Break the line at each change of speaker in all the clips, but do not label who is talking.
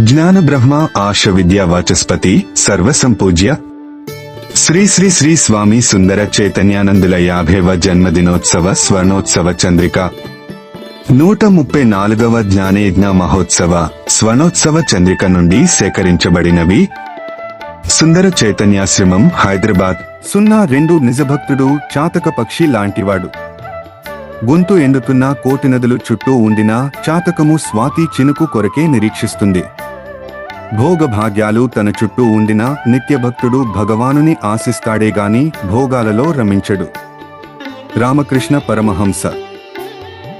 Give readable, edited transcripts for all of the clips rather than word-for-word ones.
జ్ఞాన బ్రహ్మ ఆశ విద్యా వాచస్పతి సర్వసంపూజ్య శ్రీ శ్రీ శ్రీ స్వామి సుందర చైతన్యానందుల 50వ జన్మదినోత్సవ స్వర్ణోత్సవ చంద్రిక 134వ జ్ఞానయజ్ఞ మహోత్సవ స్వర్ణోత్సవ చంద్రిక నుండి సేకరించబడినవి. సుందర చైతన్యాశ్రమం, హైదరాబాద్. 02 నిజభక్తుడు, చాతక పక్షి లాంటివాడు. గొంతు ఎండుతున్న కోటి నదులు చుట్టూ ఉండినా చాతకము స్వాతి చినుకు కొరకే నిరీక్షిస్తుంది. భోగభాగ్యాలు తన చుట్టూ ఉండినా నిత్యభక్తుడు భగవానుని ఆశిస్తాడే గాని భోగాలలో రమించడు. రామకృష్ణ పరమహంస.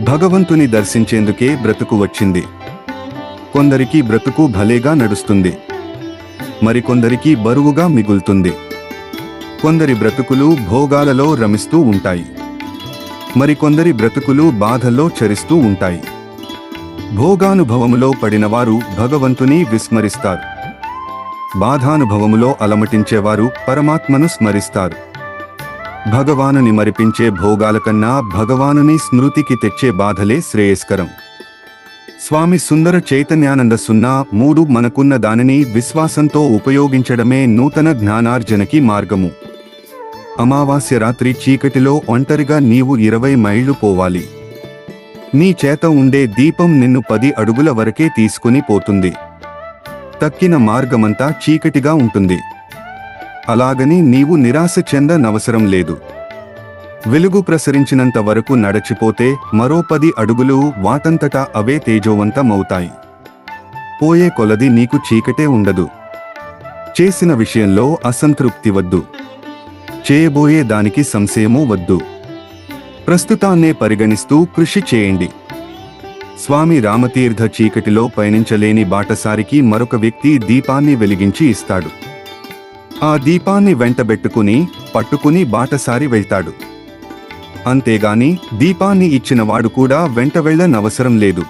భగవంతుని దర్శించేందుకే బ్రతుకు వచ్చింది. కొందరికి బ్రతుకు భలేగా నడుస్తుంది, మరికొందరికి బరువుగా మిగులుతుంది. కొందరి బ్రతుకులు భోగాలలో రమిస్తూ ఉంటాయి, మరికొందరి బ్రతుకులు బాధల్లో చరిస్తూ ఉంటాయి. భోగానుభవములో పడినవారు భగవంతుని విస్మరిస్తారు, బాధానుభవములో అలమటించేవారు పరమాత్మను స్మరిస్తారు. భగవానుని మరిపించే భోగాల కన్నా భగవానుని స్మృతికి తెచ్చే బాధలే శ్రేయస్కరం. స్వామి సుందర చైతన్యానంద 03 మనకున్న దానిని విశ్వాసంతో ఉపయోగించడమే నూతన జ్ఞానార్జనకి మార్గము. అమావాస్య రాత్రి చీకటిలో ఒంటరిగా నీవు 20 మైళ్ళు పోవాలి. నీ చేత ఉండే దీపం నిన్ను 10 అడుగుల వరకే తీసుకుని పోతుంది. తక్కిన మార్గమంతా చీకటిగా ఉంటుంది. అలాగని నీవు నిరాశ చెందనవసరం లేదు. వెలుగు ప్రసరించినంత వరకు నడచిపోతే మరో 10 అడుగులు వాటంతటా అవే తేజోవంతమవుతాయి. పోయే కొలది నీకు చీకటే ఉండదు. చేసిన విషయంలో అసంతృప్తి వద్దు, చేయబోయే దానికి సంశయమూ వద్దు. ప్రస్తుతాన్నే పరిగణిస్తూ కృషి చేయండి. స్వామి రామతీర్థ చీకటిలో పయనించలేని బాటసారికి మరొక వ్యక్తి దీపాన్ని వెలిగించి ఇస్తాడు. ఆ దీపాన్ని వెంటబెట్టుకుని పట్టుకుని బాటసారి వెళ్తాడు. అంతేగాని దీపాన్ని ఇచ్చినవాడు కూడా వెంట వెళ్ళనవసరం లేదు.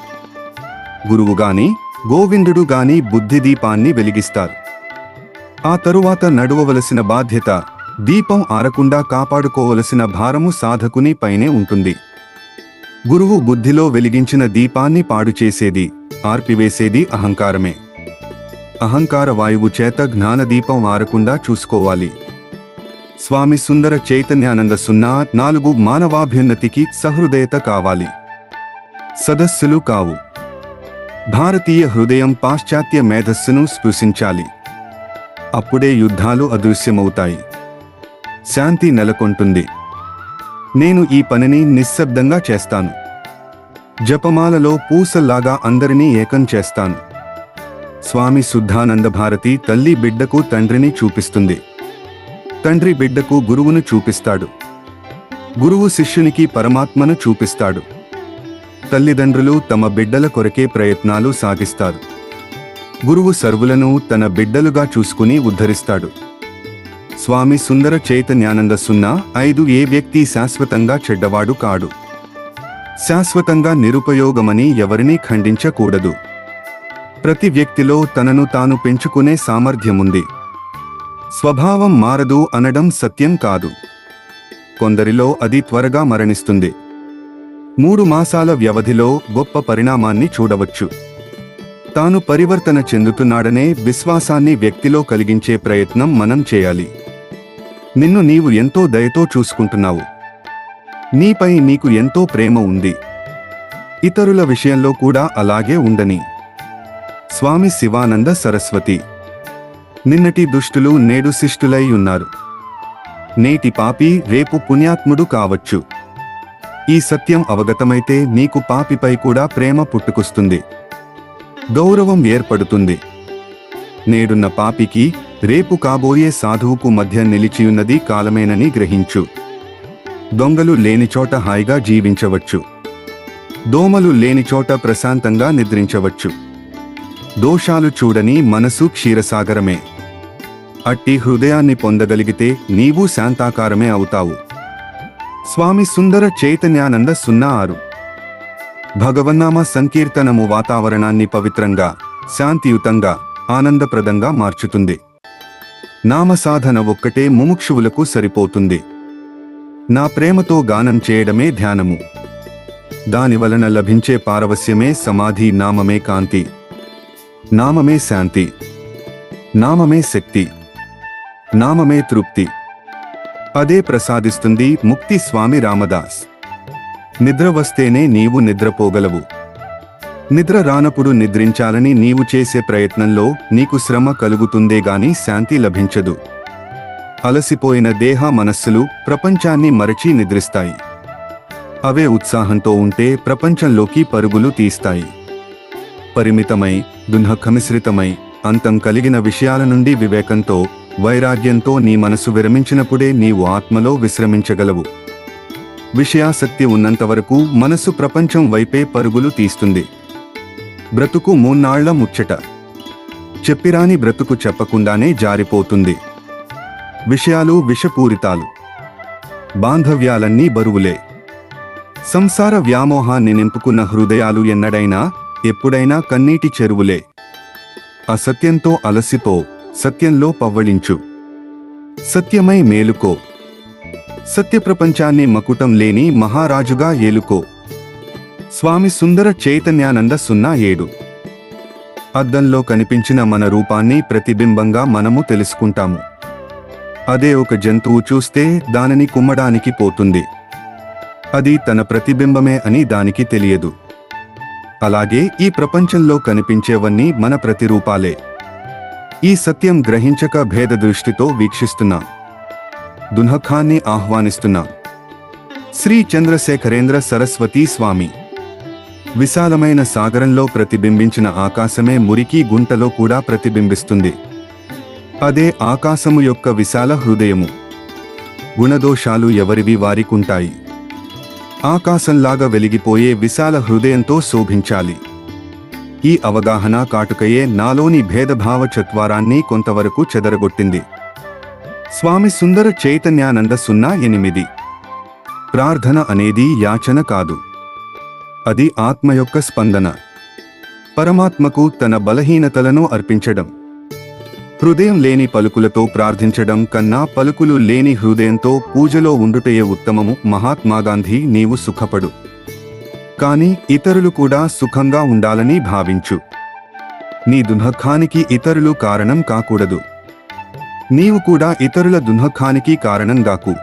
గురువుగాని గోవిందుడు గాని బుద్ధి దీపాన్ని వెలిగిస్తారు. ఆ తరువాత నడువవలసిన బాధ్యత, దీపం ఆరకుండా కాపాడుకోవలసిన భారము సాధకుని పైనే ఉంటుంది. గురువు బుద్ధిలో వెలిగించిన దీపాన్ని పాడు చేసేది, ఆర్పివేసేది అహంకారమే. అహంకార వాయువు చేత జ్ఞానదీపం ఆరకుండా చూసుకోవాలి. స్వామి సుందర చైతన్యానంద 04 మానవాభ్యున్నతికి సహృదయత కావాలి, సదస్సులు కావు. భారతీయ హృదయం పాశ్చాత్య మేధస్సును స్పృశించాలి. అప్పుడే యుద్ధాలు అదృశ్యమవుతాయి, శాంతి నెలకొంటుంది. నేను ఈ పనిని నిశ్శబ్దంగా చేస్తాను. జపమాలలో పూసల్లాగా అందరినీ ఏకం చేస్తాను. స్వామి శుద్ధానంద భారతి తల్లి బిడ్డకు తండ్రిని చూపిస్తుంది, తండ్రి బిడ్డకు గురువును చూపిస్తాడు, గురువు శిష్యునికి పరమాత్మను చూపిస్తాడు. తల్లిదండ్రులు తమ బిడ్డల కొరకే ప్రయత్నాలు సాగిస్తారు. గురువు సర్వులను తన బిడ్డలుగా చూసుకుని ఉద్ధరిస్తాడు. స్వామి సుందర చైతన్యానంద 05 ఏ వ్యక్తి శాశ్వతంగా చెడ్డవాడు కాడు. శాశ్వతంగా నిరుపయోగమని ఎవరినీ ఖండించకూడదు. ప్రతి వ్యక్తిలో తనను తాను పెంచుకునే సామర్థ్యముంది. స్వభావం మారదు అనడం సత్యం కాదు. కొందరిలో అది త్వరగా మరణిస్తుంది. 3 మాసాల వ్యవధిలో గొప్ప పరిణామాన్ని చూడవచ్చు. తాను పరివర్తన చెందుతున్నాడనే విశ్వాసాన్ని వ్యక్తిలో కలిగించే ప్రయత్నం మనం చేయాలి. నిన్ను నీవు ఎంతో దయతో చూసుకుంటున్నావు. నీపై నీకు ఎంతో ప్రేమ ఉంది. ఇతరుల విషయంలో కూడా అలాగే ఉండని. స్వామి శివానంద సరస్వతి. నిన్నటి దుష్టులు నేడు శిష్టులై ఉన్నారు. నేటి పాపి రేపు పుణ్యాత్ముడు కావచ్చు. ఈ సత్యం అవగతమైతే నీకు పాపిపై కూడా ప్రేమ పుట్టుకొస్తుంది, గౌరవం ఏర్పడుతుంది. నేడున్న పాపికి రేపు కాబోయే సాధువుకు మధ్య నిలిచియున్నది కాలమేనని గ్రహించు. దొంగలు లేనిచోట హాయిగా జీవించవచ్చు, దోమలు లేనిచోట ప్రశాంతంగా నిద్రించవచ్చు. దోషాలు చూడని మనసు క్షీరసాగరమే. అట్టి హృదయాన్ని పొందగలిగితే నీవు శాంతాకారమే అవుతావు. స్వామి సుందర చైతన్యానంద 06. భగవన్నామ సంకీర్తనము వాతావరణాన్ని పవిత్రంగా, శాంతియుతంగా, ఆనందప్రదంగా మార్చుతుంది. నామసాధన ఒక్కటే ముముక్షువులకు సరిపోతుంది. నా ప్రేమతో గానం చేయడమే ధ్యానము. దానివలన లభించే పారవస్యమే సమాధి, నామమే కాంతి. నామమే శాంతి, నామమే శక్తి, నామమే తృప్తి. అదే ప్రసాదిస్తుంది ముక్తి. స్వామి రామదాస్. నిద్ర వస్తేనే నీవు నిద్రపోగలవు. నిద్ర రానప్పుడు నిద్రించాలని నీవు చేసే ప్రయత్నంలో నీకు శ్రమ కలుగుతుందే గాని శాంతి లభించదు. అలసిపోయిన దేహ మనస్సులు ప్రపంచాన్ని మరచి నిద్రిస్తాయి. అవే ఉత్సాహంతో ఉంటే ప్రపంచంలోకి పరుగులు తీస్తాయి. పరిమితమై, దుఃఖమిశ్రితమై, అంతం కలిగిన విషయాల నుండి వివేకంతో, వైరాగ్యంతో నీ మనసు విరమించినప్పుడే నీవు ఆత్మలో విశ్రమించగలవు. విషయాసక్తి ఉన్నంతవరకు మనసు ప్రపంచం వైపే పరుగులు తీస్తుంది. బ్రతుకు మూన్నాళ్ల ముచ్చట. చెప్పిరాని బ్రతుకు చెప్పకుండానే జారిపోతుంది. విషయాలు విషపూరితాలు, బాంధవ్యాలన్నీ బరువులే. సంసార వ్యామోహాన్ని నింపుకున్న హృదయాలు ఎన్నడైనా ఎప్పుడైనా కన్నీటి చెరువులే. అసత్యంతో అలసిపో, సత్యంలో పవ్వళించు. సత్యమై మేలుకో. సత్యప్రపంచాన్ని మకుటం లేని మహారాజుగా ఏలుకో. స్వామి సుందర చైతన్యానంద 07. అద్దంలో కనిపించిన మన రూపాన్ని ప్రతిబింబంగా మనము తెలుసుకుంటాము. అదే ఒక జంతువు చూస్తే దానిని కుమ్మడానికి పోతుంది. అది తన ప్రతిబింబమే అని దానికి తెలియదు. అలాగే ఈ ప్రపంచంలో కనిపించేవన్నీ మన ప్రతిరూపాలే. ఈ సత్యం గ్రహించక భేద దృష్టితో వీక్షిస్తున్నాం. దుఃఖాన్ని ఆహ్వానిస్తున్నాం. శ్రీ చంద్రశేఖరేంద్ర సరస్వతీ స్వామి. విశాలమైన సాగరంలో ప్రతిబింబించిన ఆకాశమే మురికి గుంటలో కూడా ప్రతిబింబిస్తుంది. అదే ఆకాశము యొక్క విశాల హృదయము. గుణదోషాలు ఎవరివి వారికుంటాయి. ఆకాశంలాగా వెలిగిపోయే విశాల హృదయంతో శోభించాలి. ఈ అవగాహన కాటుకయే నాలోని భేదభావ చత్వారాన్ని కొంతవరకు చెదరగొట్టింది. స్వామి సుందర చైతన్యానంద 08. ప్రార్థన అనేది యాచన కాదు. అది ఆత్మ యొక్క స్పందన. పరమాత్మకు తన బలహీనతలను అర్పించడం. హృదయం లేని పలుకులతో ప్రార్థించడం కన్నా పలుకులు లేని హృదయంతో పూజలో ఉండుటయే ఉత్తమము. మహాత్మాగాంధీ. నీవు సుఖపడు, కాని ఇతరులు కూడా సుఖంగా ఉండాలని భావించు. నీ దుఃఖానికి ఇతరులు కారణం కాకూడదు. నీవు కూడా ఇతరుల దుఃఖానికి కారణం గాకు.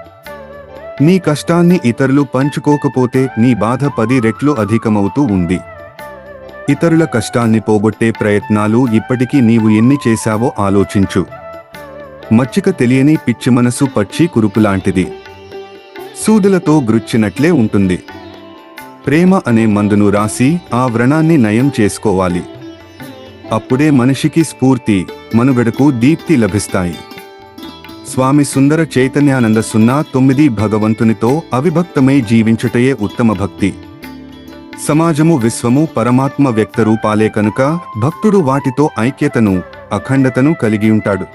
నీ కష్టాన్ని ఇతరులు పంచుకోకపోతే నీ బాధ 10 రెట్లు అధికమవుతూ ఉంది. ఇతరుల కష్టాన్ని పోగొట్టే ప్రయత్నాలు ఇప్పటికీ నీవు ఎన్ని చేశావో ఆలోచించు. మచ్చిక తెలియని పిచ్చి మనసు పచ్చి కురుపులాంటిది. సూదులతో గ్రుచ్చినట్లే ఉంటుంది. ప్రేమ అనే మందును రాసి ఆ వ్రణాన్ని నయం చేసుకోవాలి. అప్పుడే మనిషికి స్ఫూర్తి, మనుగడకు దీప్తి లభిస్తాయి. స్వామి సుందర చైతన్యానంద 09. భగవంతునితో అవిభక్తమై జీవించుటయే ఉత్తమ భక్తి. సమాజము విశ్వము పరమాత్మ వ్యక్త రూపాలే కనుక భక్తుడు వాటితో ఐక్యతను, అఖండతను కలిగియుంటాడు.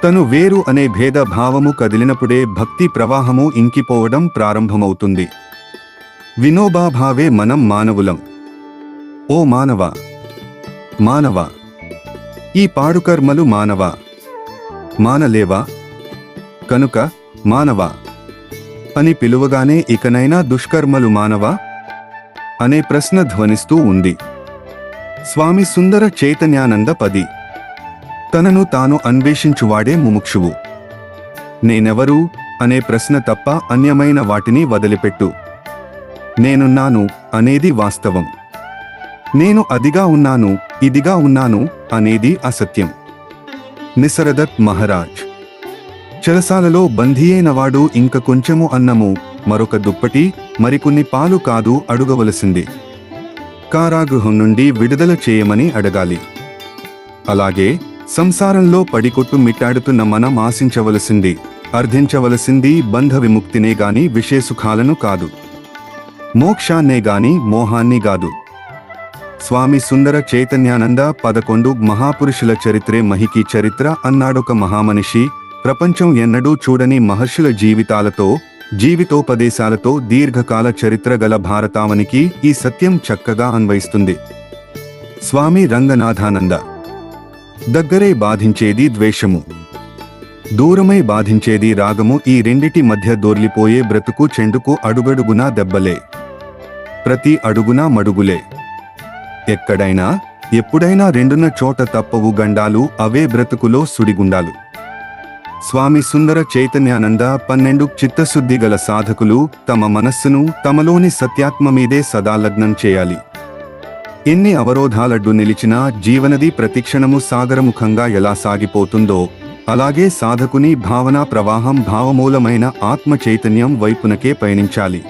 తను వేరు అనే భేద భావము కదిలినప్పుడే భక్తి ప్రవాహము ఇంకిపోవడం ప్రారంభమవుతుంది. వినోబాభావే మనం మానవులం. ఓ మానవ, మానవ, ఈ పాడుకర్మలు మానవ, మానలేవా? కనుక మానవ అని పిలువగానే ఇకనైనా దుష్కర్మలు మానవా అనే ప్రశ్న ధ్వనిస్తూ ఉంది. స్వామి సుందర చైతన్యానంద 10. తనను తాను అన్వేషించువాడే ముముక్షువు. నేనెవరు అనే ప్రశ్న తప్ప అన్యమైన వాటిని వదిలిపెట్టు. నేనున్నాను అనేది వాస్తవం. నేను అదిగా ఉన్నాను, ఇదిగా ఉన్నాను అనేది అసత్యం. నిసరదత్ మహారాజ్. చెరసాలలో బందీయైనవాడు ఇంక కొంచెము అన్నము, మరొక దుప్పటి, మరికొన్ని పాలు కాదు అడుగవలసింది. కారాగృహం నుండి విడుదల చేయమని అడగాలి. అలాగే సంసారంలో పడికొట్టు మిట్టాడుతున్న మనం ఆశించవలసింది, అర్థించవలసింది బంధ విముక్తినే గాని విషయసుఖాలను కాదు. మోక్షాన్నే గాని మోహాన్ని గాదు. స్వామి సుందర చైతన్యానంద 11. మహాపురుషుల చరిత్రే మహికి చరిత్ర అన్నాడొక మహామనిషి. ప్రపంచం ఎన్నడూ చూడని మహర్షుల జీవితాలతో, జీవితోపదేశాలతో దీర్ఘకాల చరిత్ర గల భారతావనికి ఈ సత్యం చక్కగా అన్వయిస్తుంది. స్వామి రంగనాథానంద. దగ్గరే బాధించేది ద్వేషము, దూరమై బాధించేది రాగము. ఈ రెండిటి మధ్య దొర్లిపోయే బ్రతుకు చెండుకు అడుగడుగునా దెబ్బలే, ప్రతి అడుగునా మడుగులే. ఎక్కడైనా ఎప్పుడైనా రెండున్న చోట తప్పవు గండాలు, అవే బ్రతుకులో సుడిగుండాలు. స్వామి సుందర చైతన్యానంద 12 చిత్తశుద్ధి గల సాధకులు తమ మనస్సును తమలోని సత్యాత్మ మీదే సదాలగ్నం చేయాలి. ఎన్ని అవరోధాలడ్డు నిలిచినా జీవనది ప్రతిక్షణము సాగరముఖంగా ఎలా సాగిపోతుందో అలాగే సాధకుని భావనా ప్రవాహం భావమూలమైన ఆత్మ చైతన్యం వైపునకే పయనించాలి,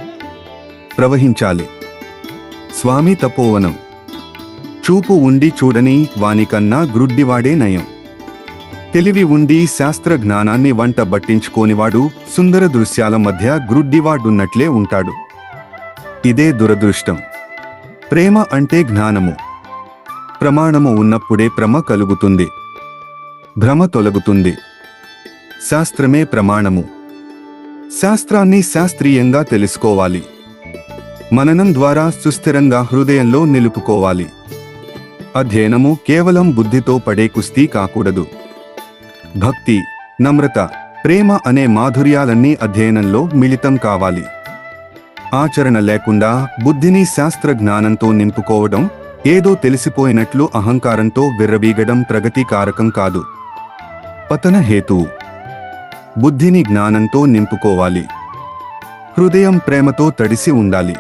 ప్రవహించాలి. స్వామి తపోవనం. చూపు ఉండి చూడని వానికన్నా గ్రుడ్డివాడే నయం. తెలివి ఉండి శాస్త్ర జ్ఞానాన్ని వంట బట్టించుకోనివాడు సుందర దృశ్యాల మధ్య గ్రుడ్డివాడున్నట్లే ఉంటాడు. ఇదే దురదృష్టం. ప్రేమ అంటే జ్ఞానము. ప్రమాణము ఉన్నప్పుడే భ్రమ కలుగుతుంది, భ్రమ తొలగుతుంది. శాస్త్రమే ప్రమాణము. శాస్త్రాన్ని శాస్త్రీయంగా తెలుసుకోవాలి. మననం ద్వారా సుస్థిరంగా హృదయంలో నిలుపుకోవాలి. అధ్యయనము కేవలం బుద్ధితో పడే కుస్తీ కాకూడదు. భక్తి, నమ్రత, ప్రేమ అనే మాధుర్యాలన్నీ అధ్యయనంలో మిళితం కావాలి. ఆచరణ లేకుండా బుద్ధిని శాస్త్ర జ్ఞానంతో నింపుకోవడం, ఏదో తెలిసిపోయినట్లు అహంకారంతో విర్రవీగడం ప్రగతి కారకం కాదు, పతన హేతువు. బుద్ధిని జ్ఞానంతో నింపుకోవాలి. హృదయం ప్రేమతో తడిసి ఉండాలి.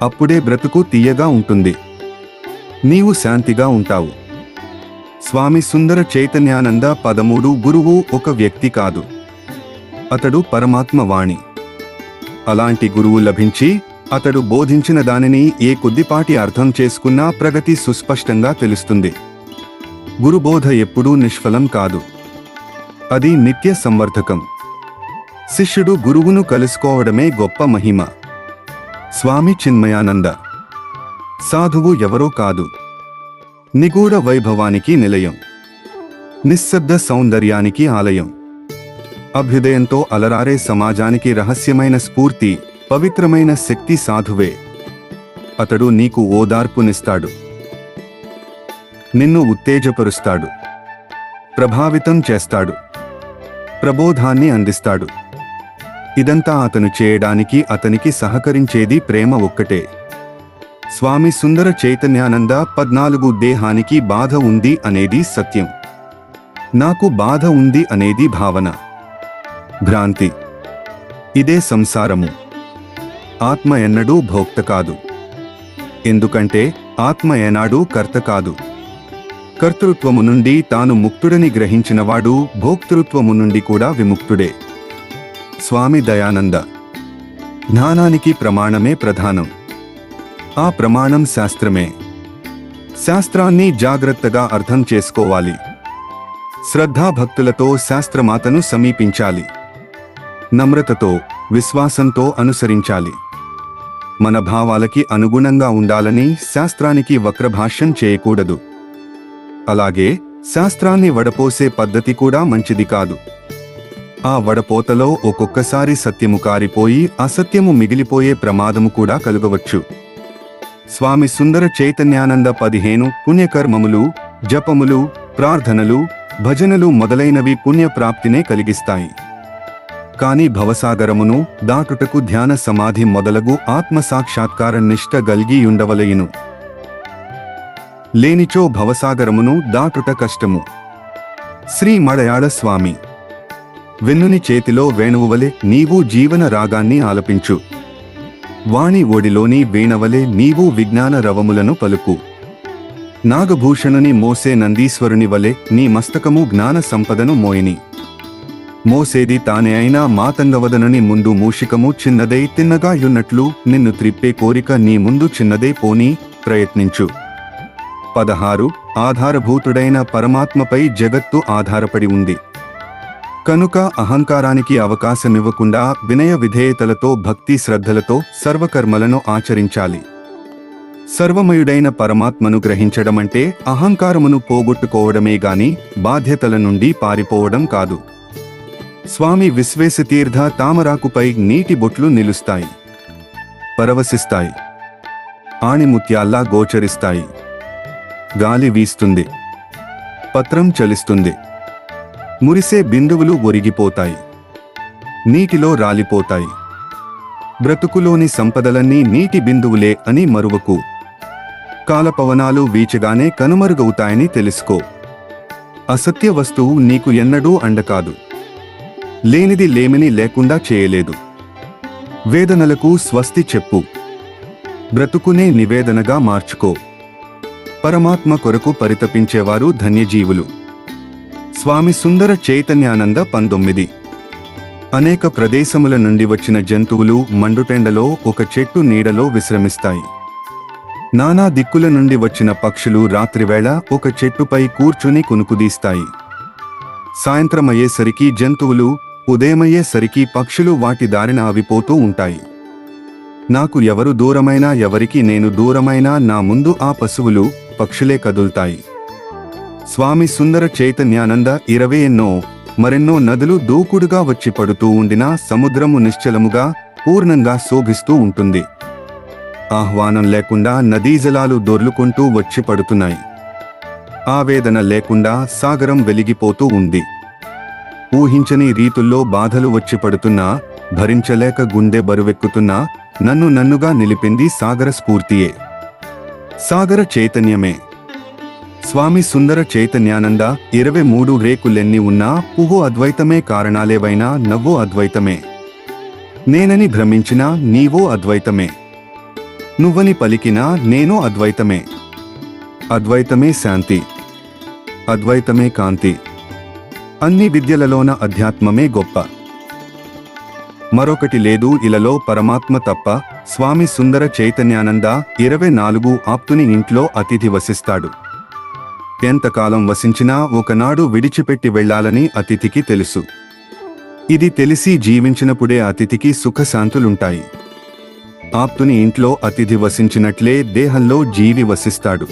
అప్పుడే బ్రతుకు తీయగా ఉంటుంది. నీవు శాంతిగా ఉంటావు. స్వామి సుందర చైతన్యానంద 13 గురువు ఒక వ్యక్తి కాదు, అతడు పరమాత్మ వాణి. అలాంటి గురువు లభించి అతడు బోధించిన దానిని ఏ కొద్దిపాటి అర్థం చేసుకున్నా ప్రగతి సుస్పష్టంగా తెలుస్తుంది. గురుబోధ ఎప్పుడూ నిష్ఫలం కాదు, అది నిత్య సంవర్ధకం. శిష్యుడు గురువును కలుసుకోవడమే గొప్ప మహిమ. స్వామి చిన్మయానంద. సాధువు ఎవరో కాదు, నిగూఢ వైభవానికి నిలయం, నిశ్శబ్ద సౌందర్యానికి ఆలయం. అభ్యుదయంతో అలరారే సమాజానికి రహస్యమైన స్ఫూర్తి, పవిత్రమైన శక్తి సాధువే. అతడు నీకు ఓదార్పునిస్తాడు, నిన్ను ఉత్తేజపరుస్తాడు, ప్రభావితం చేస్తాడు, ప్రబోధాన్ని అందిస్తాడు. ఇదంతా అతను చేయడానికి అతనికి సహకరించేది ప్రేమ ఒక్కటే. స్వామి సుందర చైతన్యానంద 14 దేహానికి బాధ ఉంది అనేది సత్యం. నాకు బాధ ఉంది అనేది భావన, భ్రాంతి. ఇదే సంసారము. ఆత్మ ఎన్నడూ భోక్త కాదు. ఎందుకంటే ఆత్మ ఏనాడూ కర్త కాదు. కర్తృత్వము నుండి తాను ముక్తుడని గ్రహించినవాడు భోక్తృత్వము నుండి కూడా విముక్తుడే. స్వామి దయానంద. జ్ఞానానికి ప్రమాణమే ప్రధానం. ఆ ప్రమాణం శాస్త్రమే. శాస్త్రాన్ని జాగ్రత్తగా అర్థం చేసుకోవాలి. శ్రద్ధాభక్తులతో శాస్త్రమాతను సమీపించాలి. నమ్రతతో, విశ్వాసంతో అనుసరించాలి. మన భావాలకి అనుగుణంగా ఉండాలని శాస్త్రానికి వక్రభాష్యం చేయకూడదు. అలాగే శాస్త్రాన్ని వడపోసే పద్ధతి కూడా మంచిది కాదు. ఆ వడపోతలో ఒక్కొక్కసారి సత్యము కారిపోయి అసత్యము మిగిలిపోయే ప్రమాదము కూడా కలుగవచ్చు. స్వామి సుందర చైతన్యానంద 15 పుణ్యకర్మములు, జపములు, ప్రార్థనలు, భజనలు మొదలైనవి పుణ్యప్రాప్తినే కలిగిస్తాయి. కాని భవసాగరమును దాటుటకు ధ్యాన సమాధి మొదలగు ఆత్మసాక్షాత్కార నిష్ట గల్గియుండవలయును. లేనిచో భవసాగరమును దాటుట కష్టము. శ్రీ మడయాళ స్వామి. వెన్నుని చేతిలో వేణువువలె నీవు జీవన రాగాన్ని ఆలపించు. వాణి ఓడిలోని వీణవలె నీవు విజ్ఞాన రవములను పలుకు. నాగభూషణుని మోసే నందీశ్వరుని వలె నీ మస్తకము జ్ఞాన సంపదను మోయిని. మోసేది తానే అయినా మాతంగవదనని ముందు మూషికము చిన్నదై తిన్నగాయున్నట్లు నిన్ను త్రిప్పే కోరిక నీ ముందు చిన్నదే పోని ప్రయత్నించు. 16 ఆధారభూతుడైన పరమాత్మపై జగత్తు ఆధారపడి ఉంది. కనుక అహంకారానికి అవకాశమివ్వకుండా వినయ విధేయతలతో భక్తి శ్రద్ధలతో సర్వకర్మలను ఆచరించాలి. సర్వమయుడైన పరమాత్మను గ్రహించడమంటే అహంకారమును పోగొట్టుకోవడమే గాని బాధ్యతల నుండి పారిపోవడం కాదు. స్వామి విశ్వేశతీర్థ తామరాకుపై నీటి బొట్లు నిలుస్తాయి, పరవశిస్తాయి, ఆణిముత్యాల్లా గోచరిస్తాయి. గాలి వీస్తుంది, పత్రం చలిస్తుంది, మురిసే బిందువులు ఒరిగిపోతాయి, నీటిలో రాలిపోతాయి. బ్రతుకులోని సంపదలన్నీ నీటి బిందువులే అని మరువకు. కాలపవనాలు వీచగానే కనుమరుగవుతాయని తెలుసుకో. అసత్య వస్తువు నీకు ఎన్నడూ అండకాదు. లేనిది లేమిని లేకుండా చేయలేదు. వేదనలకు స్వస్తి చెప్పు. బ్రతుకునే నివేదనగా మార్చుకో. పరమాత్మ కొరకు పరితపించేవారు ధన్యజీవులు. స్వామి సుందర చైతన్యానంద 19. అనేక ప్రదేశముల నుండి వచ్చిన జంతువులు మండుటెండలో ఒక చెట్టు నీడలో విశ్రమిస్తాయి. నానా దిక్కుల నుండి వచ్చిన పక్షులు రాత్రివేళ ఒక చెట్టుపై కూర్చుని కునుకుదీస్తాయి. సాయంత్రమయ్యేసరికి జంతువులు, ఉదయమయ్యేసరికి పక్షులు వాటి దారిన అవిపోతూ ఉంటాయి. నాకు ఎవరు దూరమైనా, ఎవరికి నేను దూరమైనా నా ముందు ఆ పశువులు, పక్షులే కదులుతాయి. స్వామి సుందర చైతన్యానంద 20. మరెన్నో నదులు దూకుడుగా వచ్చి పడుతూ ఉండినా సముద్రము నిశ్చలముగా, పూర్ణంగా శోభిస్తూ ఉంటుంది. ఆహ్వానం లేకుండా నదీజలాలు దొర్లుకుంటూ వచ్చి పడుతున్నాయి. ఆవేదన లేకుండా సాగరం వెలిగిపోతూ ఉంది. ఊహించని రీతుల్లో బాధలు వచ్చి పడుతున్నా, భరించలేక గుండె బరువెక్కుతున్నా, నన్నుగా నిలిపింది సాగర స్ఫూర్తియే, సాగర చైతన్యమే. స్వామి సుందర చైతన్యానంద 23. రేకులెన్ని ఉన్నా పువ్వు అద్వైతమే, కారణాలేవైనా నవ్వో అద్వైతమే. నేనని భ్రమించినా నీవో అద్వైతమే. నువ్వని పలికినా నేనో అద్వైతమే. అద్వైతమే శాంతి, అద్వైతమే కాంతి. అన్ని విద్యలలోన అధ్యాత్మమే గొప్ప. మరొకటి లేదు ఇలలో పరమాత్మ తప్ప. స్వామి సుందర చైతన్యానంద 24. ఆప్తుని ఇంట్లో అతిథి వసిస్తాడు. ఎంతకాలం వసించినా ఒకనాడు విడిచిపెట్టి వెళ్లాలని అతిథికి తెలుసు. ఇది తెలిసి జీవించినప్పుడే అతిథికి సుఖశాంతులుంటాయి. ఆప్తుని ఇంట్లో అతిథి వసించినట్లే దేహంలో జీవి వసిస్తాడు.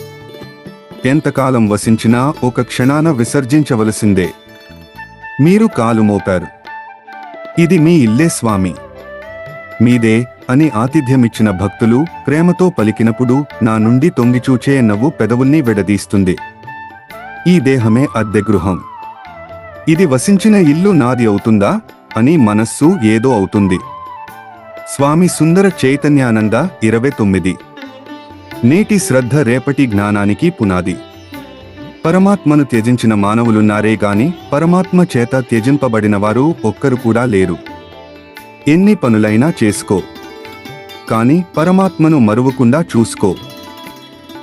ఎంతకాలం వసించినా ఒక క్షణాన విసర్జించవలసిందే. మీరు కాలు మోపారు, ఇది మీ ఇల్లే స్వామి, మీదే అని ఆతిథ్యమిచ్చిన భక్తులు ప్రేమతో పలికినప్పుడు నా నుండి తొంగిచూచే నవ్వు పెదవుల్ని విడదీస్తుంది. ఈ దేహమే అద్దె గృహం, ఇది వసించిన ఇల్లు నాది అవుతుందా అని మనస్సు ఏదో అవుతుంది. స్వామి సుందర చైతన్యానంద 29. నేటి శ్రద్ధ రేపటి జ్ఞానానికి పునాది. పరమాత్మను త్యజించిన మానవులున్నారే గాని పరమాత్మ చేత త్యజింపబడినవారు ఒక్కరు కూడా లేరు. ఎన్ని పనులైనా చేసుకో, కాని పరమాత్మను మరువకుండా చూసుకో.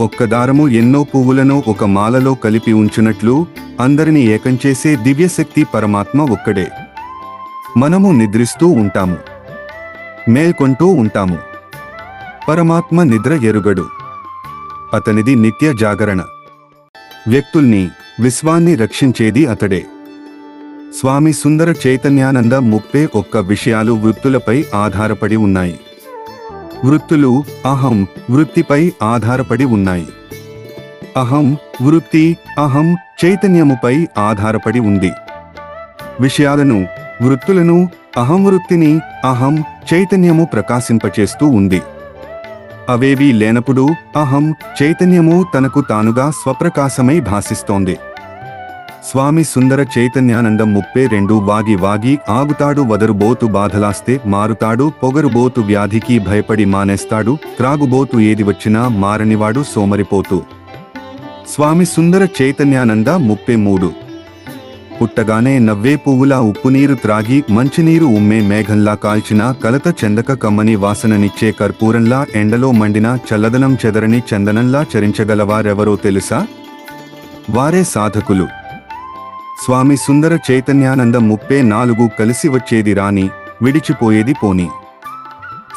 ఒక్క దారము ఎన్నో పువ్వులను ఒక మాలలో కలిపి ఉంచునట్లు అందరినీ ఏకం చేసే దివ్యశక్తి పరమాత్మ ఒక్కడే. మనము నిద్రిస్తూ ఉంటాము, మేల్కొంటూ ఉంటాము. పరమాత్మ నిద్ర ఎరుగడు. అతనిది నిత్య జాగరణ. వ్యక్తుల్ని, విశ్వాన్ని రక్షించేది అతడే. స్వామి సుందర చైతన్యానంద 31 విషయాలు వృత్తులపై ఆధారపడి ఉన్నాయి. వృత్తులు అహం వృత్తిపై ఆధారపడి ఉన్నాయి. అహం వృత్తి అహం చైతన్యముపై ఆధారపడి ఉంది. విషయాలను, వృత్తులను, అహం వృత్తిని అహం చైతన్యము ప్రకాశింపచేస్తూ ఉంది. అవేవీ లేనప్పుడు అహం చైతన్యము తనకు తానుగా స్వప్రకాశమై భాసిస్తోంది. స్వామి సుందర చైతన్యానందం 32. వాగి ఆగుతాడు, వదరుబోతు బాధలాస్తే మారుతాడు, పొగరుబోతు వ్యాధికి భయపడి మానేస్తాడు, త్రాగుబోతు ఏది వచ్చినా మారనివాడు సోమరిపోతూ. స్వామి సుందర చైతన్యానంద 33. పుట్టగానే నవ్వే పువ్వులా ఉప్పునీరు త్రాగి మంచినీరు ఉమ్మే మేఘంలా కాల్చిన కలత చెందక కమ్మని వాసననిచ్చే కర్పూరంలా ఎండలో మండిన చల్లదనం చెదరని చందనంలా చరించగలవారెవరో తెలుసా? వారే సాధకులు. స్వామి సుందర చైతన్యానంద 34. కలిసి వచ్చేది రాని, విడిచిపోయేది పోని.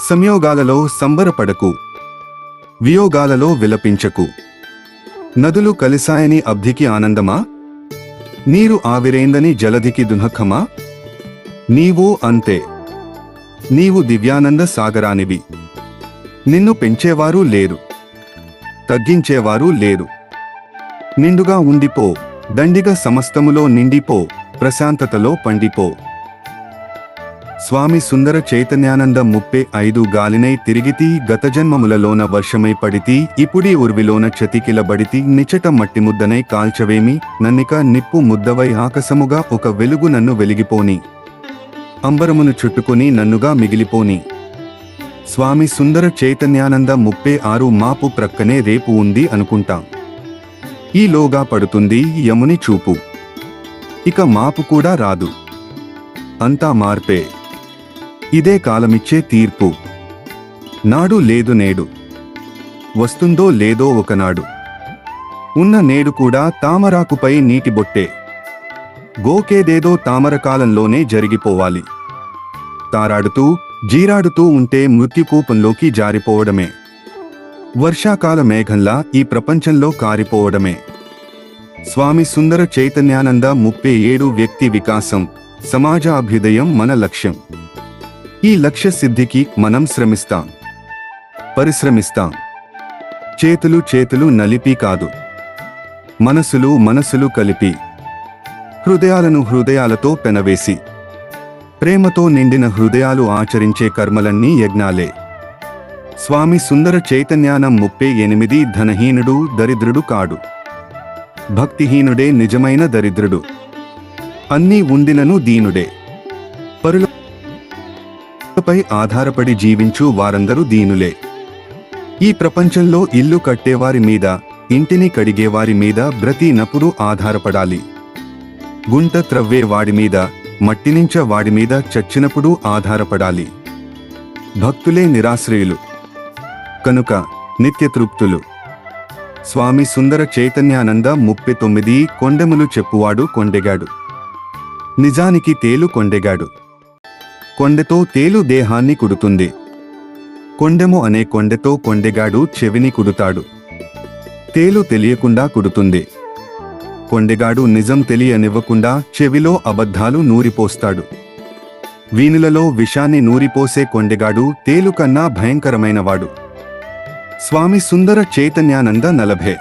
సంయోగాలలో సంబరపడకు, వియోగాలలో విలపించకు. నదులు కలిసాయని అబ్ధికి ఆనందమా? నీరు ఆవిరైందని జలధికి దుఃఖమా? నీవూ అంతే. నీవు దివ్యానంద సాగరానివి. నిన్ను పెంచేవారు లేరు, తగ్గించేవారు లేరు. నిండుగా ఉండిపో, దండిగా సమస్తములో నిండిపో, ప్రశాంతతలో పండిపో. స్వామి సుందర చైతన్యానంద 35. గాలినై తిరిగితి, గత జన్మములలోన వర్షమై పడితి, ఇప్పుడీ ఉర్విలోన చతికిలబడితి, నిచట మట్టిముద్దనై కాల్చవేమి, నన్నిక నిప్పు ముద్దవై ఆకాశముగా ఒక వెలుగు నన్ను వెలిగిపోని, అంబరమును చుట్టుకొని నన్నుగా మిగిలిపోని. స్వామి సుందర చైతన్యానంద 36 మాపు ప్రక్కనే రేపు ఉంది అనుకుంటాం. ఈలోగా పడుతుంది యముని చూపు. ఇక మాపు కూడా రాదు. అంతా మార్పే. ఇదే కాలమిచ్చే తీర్పు. నాడు లేదు నేడు. వస్తుందో లేదో ఒకనాడు. ఉన్న నేడు కూడా తామరాకుపై నీటి బొట్టే. గోకేదేదో తామరకాలంలోనే జరిగిపోవాలి. తారాడుతూ జీరాడుతూ ఉంటే మృత్యుకూపంలోకి జారిపోవడమే. వర్షాకాల మేఘంలా ఈ ప్రపంచంలో కారిపోవడమే. స్వామి సుందర చైతన్యానంద 37 వ్యక్తి వికాసం, సమాజ అభ్యుదయం మన లక్ష్యం. ఈ లక్ష్య సిద్ధికి మనం శ్రమిస్తాం, పరిశ్రమిస్తాం. చేతులు నలిపి కాదు, మనసులు కలిపి, హృదయాలను హృదయాలతో పెనవేసి, ప్రేమతో నిండిన హృదయాలు ఆచరించే కర్మలన్నీ యజ్ఞాలే. స్వామి సుందర చైతన్యానం 38 ధనహీనుడు దరిద్రుడు కాడు. భక్తిహీనుడే నిజమైన దరిద్రుడు. అన్నీ ఉండినను దీనుడే. పరులపై ఆధారపడి జీవించు వారందరూ దీనులే. ఈ ప్రపంచంలో ఇల్లు కట్టేవారి మీద, ఇంటిని కడిగేవారి మీద బ్రతినప్పుడు ఆధారపడాలి. గుంట త్రవ్వే వాడి మీద, మట్టినించ వాడి మీద చచ్చినప్పుడు ఆధారపడాలి. భక్తులే నిరాశ్రయులు కనుక నిత్యతృప్తులు. స్వామి సుందర చైతన్యానంద 39 కొండెములు చెప్పువాడు కొండెగాడు. నిజానికి తేలు కొండెగాడు. కొండెతో తేలు దేహాన్ని కుడుతుంది. కొండెము అనే కొండెతో కొండెగాడు చెవిని కుడుతాడు. తేలు తెలియకుండా కుడుతుంది. కొండెగాడు నిజం తెలియనివ్వకుండా చెవిలో అబద్ధాలు నూరిపోస్తాడు. వీణులలో విషాన్ని నూరిపోసే కొండెగాడు తేలు కన్నా భయంకరమైనవాడు. స్వామి సుందర చైతన్యానంద 40.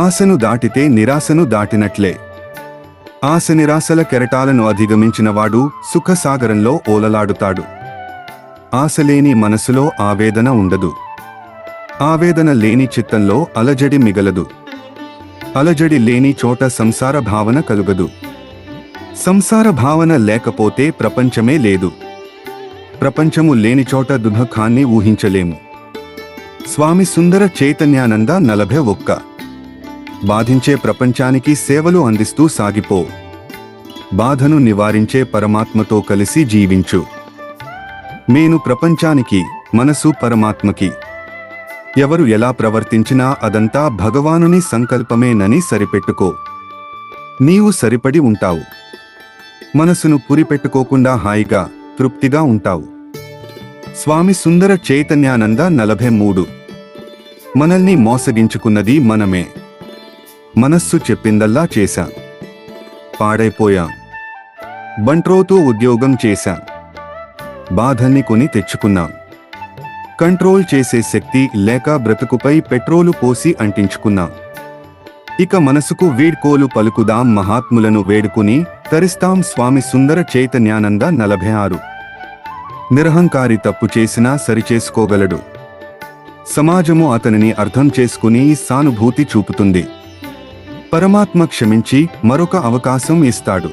ఆశను దాటితే నిరాశను దాటినట్లే. ఆశ నిరాశల కెరటాలను అధిగమించినవాడు సుఖసాగరంలో ఓలలాడుతాడు. ఆశలేని మనసులో ఆవేదన ఉండదు. ఆవేదన లేని చిత్తంలో అలజడి మిగలదు. అలజడి లేని చోట సంసార భావన కలుగదు. సంసార భావన లేకపోతే ప్రపంచమే లేదు. ప్రపంచము లేని చోట దుఃఖాన్ని ఊహించలేము. స్వామి సుందర చైతన్యానంద 41. బాధించే ప్రపంచానికి సేవలు అందిస్తూ సాగిపో. బాధను నివారించే పరమాత్మతో కలిసి జీవించు. మేను ప్రపంచానికి, మనసు పరమాత్మకి. ఎవరు ఎలా ప్రవర్తించినా అదంతా భగవానుని సంకల్పమేనని సరిపెట్టుకో. నీవు సరిపడి ఉంటావు. మనసును పురిపెట్టుకోకుండా హాయిగా, తృప్తిగా ఉంటావు. స్వామి సుందర చైతన్యానంద 43. మనల్ని మోసగించుకున్నది మనమే. మనస్సు చెప్పిందల్లా చేశాం. పాడైపోయాం. బంట్రోతూ ఉద్యోగం చేశాం. బాధల్ని కొని తెచ్చుకున్నాం. కంట్రోల్ చేసే శక్తి లేక బ్రతుకుపై పెట్రోలు పోసి అంటించుకున్నాం. ఇక మనసుకు వీడ్కోలు పలుకుదాం. మహాత్ములను వేడుకుని తరిస్తాం. స్వామి సుందర చైతన్యానంద 46. నిరహంకారి తప్పు చేసినా సరిచేసుకోగలడు. సమాజము అతనిని అర్థం చేసుకుని సానుభూతి చూపుతుంది. పరమాత్మ క్షమించి మరొక అవకాశం ఇస్తాడు.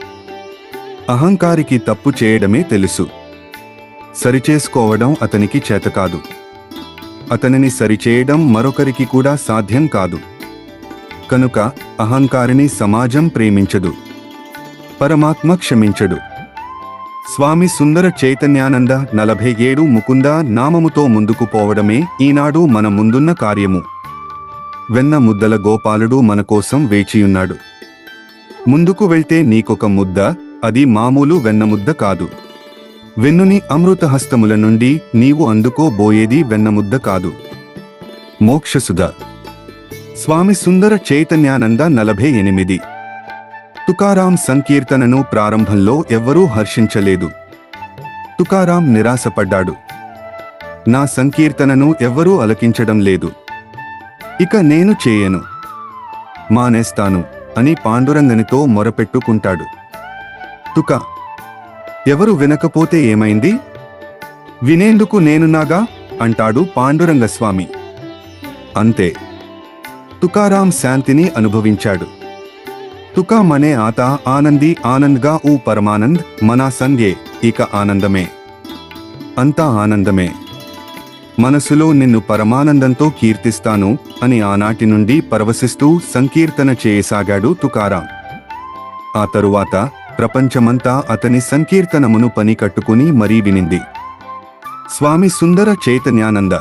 అహంకారికి తప్పు చేయడమే తెలుసు. సరిచేసుకోవడం అతనికి చేతకాదు. అతనిని సరిచేయడం మరొకరికి కూడా సాధ్యం కాదు. కనుక అహంకారిని సమాజం ప్రేమించదు. పరమాత్మ క్షమించడు. స్వామి సుందర చైతన్యానంద 47. ముకుంద నామముతో ముందుకు పోవడమే ఈనాడు మన ముందున్న కార్యము. వెన్న ముద్దల గోపాలుడు మన కోసం వేచియున్నాడు. ముందుకు వెళ్తే నీకొక ముద్ద, అది మామూలు వెన్నముద్ద కాదు. వెన్నుని అమృతహస్తముల నుండి నీవు అందుకోబోయేది వెన్నముద్ద కాదు, మోక్షసుధ. స్వామి సుందర చైతన్యానంద 48. తుకారాం సంకీర్తనను ప్రారంభంలో ఎవ్వరూ హర్షించలేదు. తుకారాం నిరాశపడ్డాడు. నా సంకీర్తనను ఎవ్వరూ అలకించడం లేదు. ఇక నేను చేయను, మానేస్తాను అని పాండురంగనితో మొరపెట్టుకుంటాడు. తుక, ఎవరు వినకపోతే ఏమైంది? వినేందుకు నేనున్నాగా అంటాడు పాండురంగస్వామి. అంతే. తుకారాం శాంతిని అనుభవించాడు. తుకా మనే ఆతా ఆనంది ఆనంద్గా ఊ పరమానంద్ మనా సంగే. ఇక ఆనందమే, అంతా ఆనందమే. మనసులో నిన్ను పరమానందంతో కీర్తిస్తాను అని ఆనాటి నుండి పరవశిస్తూ సంకీర్తన చేయసాగాడు తుకారాం. ఆ తరువాత ప్రపంచమంతా అతని సంకీర్తనమును పని కట్టుకుని మరీ వినింది. స్వామి సుందర చైతన్యానంద